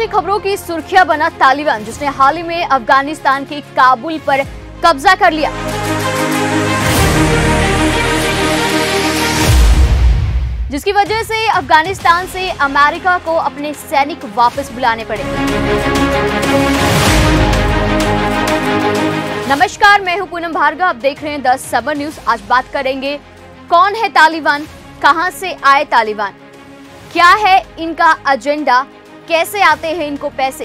अच्छी खबरों की सुर्खियां बना तालिबान, जिसने हाल ही में अफगानिस्तान के काबुल पर कब्जा कर लिया। जिसकी वजह से अफगानिस्तान से अमेरिका को अपने सैनिक वापस बुलाने पड़े। नमस्कार, मैं हूं पूनम भार्गव, आप देख रहे हैं 10 समर न्यूज। आज बात करेंगे कौन है तालिबान, कहां से आए तालिबान, क्या है इनका एजेंडा, कैसे आते हैं इनको पैसे।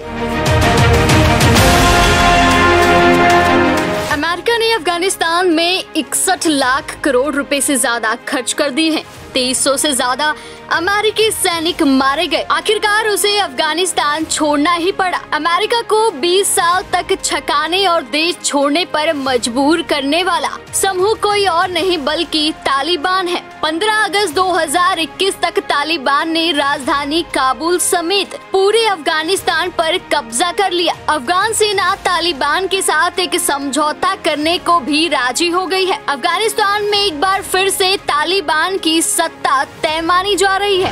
अमेरिका ने अफगानिस्तान में 61 लाख करोड़ रुपए से ज्यादा खर्च कर दिए हैं। 2300 से ज्यादा अमेरिकी सैनिक मारे गए। आखिरकार उसे अफगानिस्तान छोड़ना ही पड़ा। अमेरिका को 20 साल तक छकाने और देश छोड़ने पर मजबूर करने वाला समूह कोई और नहीं बल्कि तालिबान है। 15 अगस्त 2021 तक तालिबान ने राजधानी काबुल समेत पूरे अफगानिस्तान पर कब्जा कर लिया। अफगान सेना तालिबान के साथ एक समझौता करने को भी राजी हो गई है। अफगानिस्तान में एक बार फिर से तालिबान की सत्ता तय मानी जा रही है।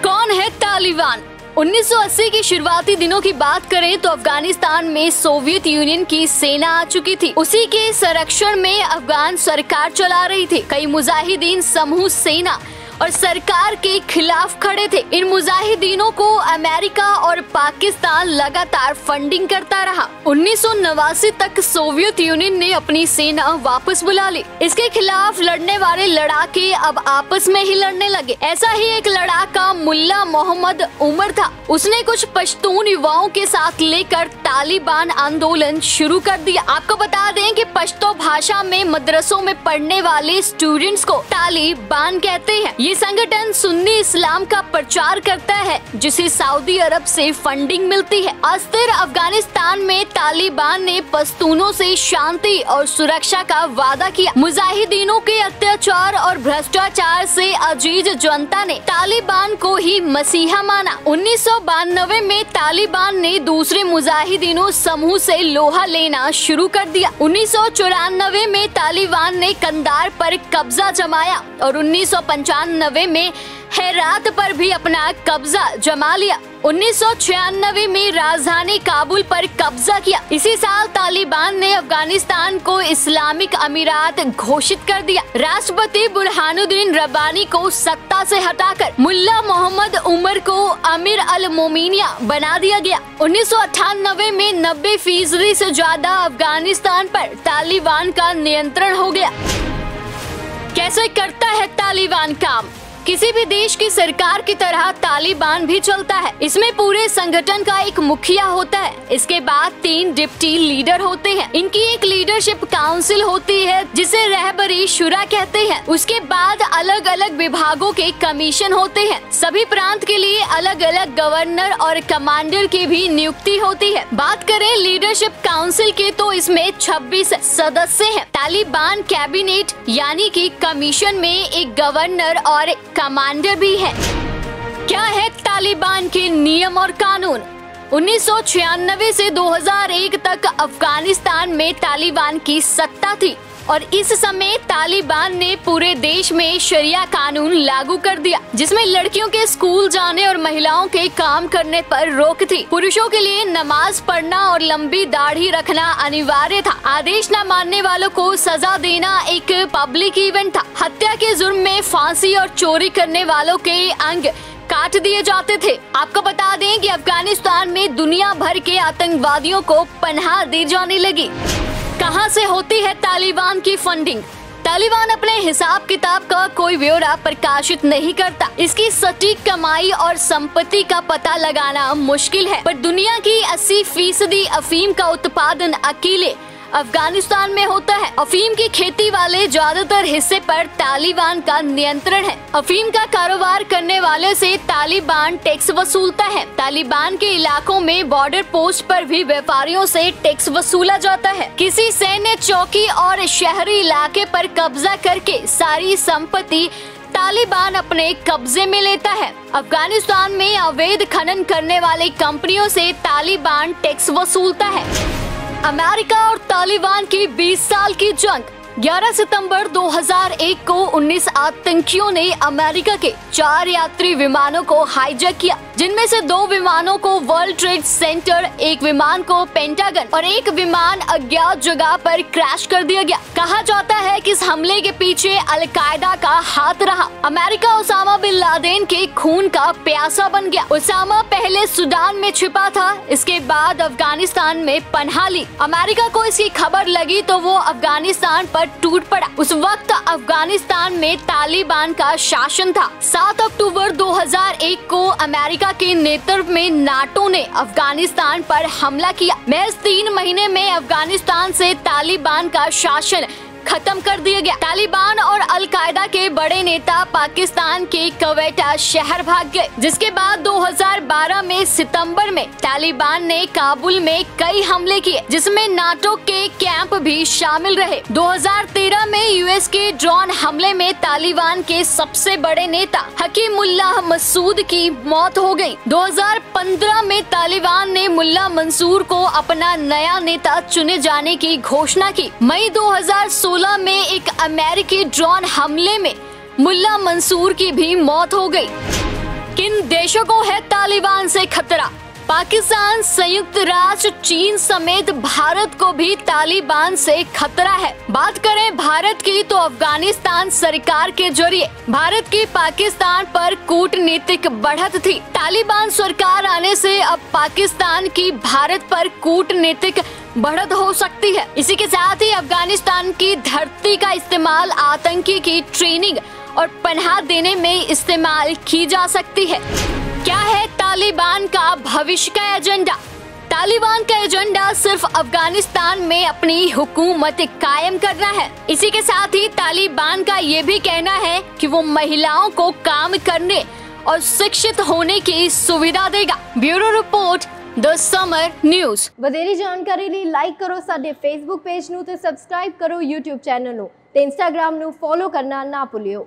कौन है तालिबान? 1980 के शुरुआती दिनों की बात करें तो अफगानिस्तान में सोवियत यूनियन की सेना आ चुकी थी। उसी के संरक्षण में अफगान सरकार चला रही थी। कई मुजाहिदीन समूह सेना और सरकार के खिलाफ खड़े थे। इन मुजाहिदीनों को अमेरिका और पाकिस्तान लगातार फंडिंग करता रहा। 1989 तक सोवियत यूनियन ने अपनी सेना वापस बुला ली। इसके खिलाफ लड़ने वाले लड़ाके अब आपस में ही लड़ने लगे। ऐसा ही एक लड़ाका मुल्ला मोहम्मद उमर था। उसने कुछ पश्तून युवाओं के साथ लेकर तालिबान आंदोलन शुरू कर दिया। आपको बता दें कि पश्तो भाषा में मदरसों में पढ़ने वाले स्टूडेंट्स को तालिबान कहते हैं। ये संगठन सुन्नी इस्लाम का प्रचार करता है, जिसे सऊदी अरब से फंडिंग मिलती है। अस्थिर अफगानिस्तान में तालिबान ने पश्तूनों से शांति और सुरक्षा का वादा किया। मुजाहिदीनों के अत्याचार और भ्रष्टाचार से अजीज जनता ने तालिबान को ही मसीहा माना। 1992 में तालिबान ने दूसरे मुजाहिदीनों समूह से लोहा लेना शुरू कर दिया। 1994 में तालिबान ने कंधार पर कब्जा जमाया और 1995 में हेरात पर भी अपना कब्जा जमा लिया। 1996 में राजधानी काबुल पर कब्जा किया। इसी साल तालिबान ने अफगानिस्तान को इस्लामिक अमीरात घोषित कर दिया। राष्ट्रपति बुरहानुद्दीन रब्बानी को सत्ता से हटाकर मुल्ला मोहम्मद उमर को अमीर अल मोमिनिया बना दिया गया। 1998 में 90% से ज्यादा अफगानिस्तान पर तालिबान का नियंत्रण हो गया। कैसे करता है तालिबान काम? किसी भी देश की सरकार की तरह तालिबान भी चलता है। इसमें पूरे संगठन का एक मुखिया होता है। इसके बाद 3 डिप्टी लीडर होते हैं। इनकी एक लीडरशिप काउंसिल होती है जिसे रहबरी शुरा कहते हैं। उसके बाद अलग अलग विभागों के कमीशन होते हैं। सभी प्रांत के लिए अलग अलग गवर्नर और कमांडर की भी नियुक्ति होती है। बात करें लीडरशिप काउंसिल के तो इसमें 26 सदस्य हैं। तालिबान कैबिनेट यानी कि कमीशन में एक गवर्नर और कमांडर भी है। क्या है तालिबान के नियम और कानून? 1996 से 2001 तक अफगानिस्तान में तालिबान की सत्ता थी और इस समय तालिबान ने पूरे देश में शरिया कानून लागू कर दिया, जिसमें लड़कियों के स्कूल जाने और महिलाओं के काम करने पर रोक थी। पुरुषों के लिए नमाज पढ़ना और लंबी दाढ़ी रखना अनिवार्य था। आदेश न मानने वालों को सजा देना एक पब्लिक इवेंट था। हत्या के जुर्म में फांसी और चोरी करने वालों के अंग काट दिए जाते थे। आपको बता दें कि अफगानिस्तान में दुनिया भर के आतंकवादियों को पनाह दी जाने लगी। कहां से होती है तालिबान की फंडिंग? तालिबान अपने हिसाब किताब का कोई ब्यौरा प्रकाशित नहीं करता। इसकी सटीक कमाई और संपत्ति का पता लगाना मुश्किल है, पर दुनिया की 80% अफीम का उत्पादन अकेले अफगानिस्तान में होता है। अफीम की खेती वाले ज्यादातर हिस्से पर तालिबान का नियंत्रण है। अफीम का कारोबार करने वाले से तालिबान टैक्स वसूलता है। तालिबान के इलाकों में बॉर्डर पोस्ट पर भी व्यापारियों से टैक्स वसूला जाता है। किसी सैन्य चौकी और शहरी इलाके पर कब्जा करके सारी संपत्ति तालिबान अपने कब्जे में लेता है। अफगानिस्तान में अवैध खनन करने वाली कंपनियों से तालिबान टैक्स वसूलता है। अमेरिका और तालिबान की 20 साल की जंग। 11 सितंबर 2001 को 19 आतंकियों ने अमेरिका के 4 यात्री विमानों को हाईजैक किया, जिनमें से 2 विमानों को वर्ल्ड ट्रेड सेंटर, 1 विमान को पेंटागन और 1 विमान अज्ञात जगह पर क्रैश कर दिया गया। कहा जाता है कि इस हमले के पीछे अलकायदा का हाथ रहा। अमेरिका ओसामा बिन लादेन के खून का प्यासा बन गया। ओसामा पहले सूडान में छिपा था, इसके बाद अफगानिस्तान में पनाह ली। अमेरिका को इसकी खबर लगी तो वो अफगानिस्तान पर टूट पड़ा। उस वक्त अफगानिस्तान में तालिबान का शासन था। 7 अक्टूबर 2001 को अमेरिका के नेतृत्व में नाटो ने अफगानिस्तान पर हमला किया। महज 3 महीने में अफगानिस्तान से तालिबान का शासन खत्म कर दिया गया। तालिबान और अलकायदा के बड़े नेता पाकिस्तान के क्वेटा शहर भाग गए, जिसके बाद 2012 में सितंबर में तालिबान ने काबुल में कई हमले किए, जिसमें नाटो के कैंप भी शामिल रहे। 2013 में यूएस के ड्रोन हमले में तालिबान के सबसे बड़े नेता हकीमुल्लाह मसूद की मौत हो गई। 2015 में तालिबान ने मुल्ला मंसूर को अपना नया नेता चुने जाने की घोषणा की। मई 2016 में एक अमेरिकी ड्रोन हमले में मुल्ला मंसूर की भी मौत हो गई। किन देशों को है तालिबान से खतरा? पाकिस्तान, संयुक्त राष्ट्र, चीन समेत भारत को भी तालिबान से खतरा है। बात करें भारत की तो अफगानिस्तान सरकार के जरिए भारत की पाकिस्तान पर कूटनीतिक बढ़त थी। तालिबान सरकार आने से अब पाकिस्तान की भारत पर कूटनीतिक बढ़त हो सकती है। इसी के साथ ही अफगानिस्तान की धरती का इस्तेमाल आतंकी की ट्रेनिंग और पनाह देने में इस्तेमाल की जा सकती है। क्या है तालिबान का भविष्य का एजेंडा? तालिबान का एजेंडा सिर्फ अफगानिस्तान में अपनी हुकूमत कायम करना है। इसी के साथ ही तालिबान का ये भी कहना है कि वो महिलाओं को काम करने और शिक्षित होने की सुविधा देगा। Bureau report, the summer news. ਵਧੇਰੇ ਜਾਣਕਾਰੀ ਲਈ ਲਾਈਕ ਕਰੋ ਸਾਡੇ ਫੇਸਬੁੱਕ ਪੇਜ ਨੂੰ ਤੇ ਸਬਸਕ੍ਰਾਈਬ ਕਰੋ YouTube ਚੈਨਲ ਨੂੰ ਤੇ Instagram ਨੂੰ ਫੋਲੋ ਕਰਨਾ ਨਾ ਭੁੱਲਿਓ।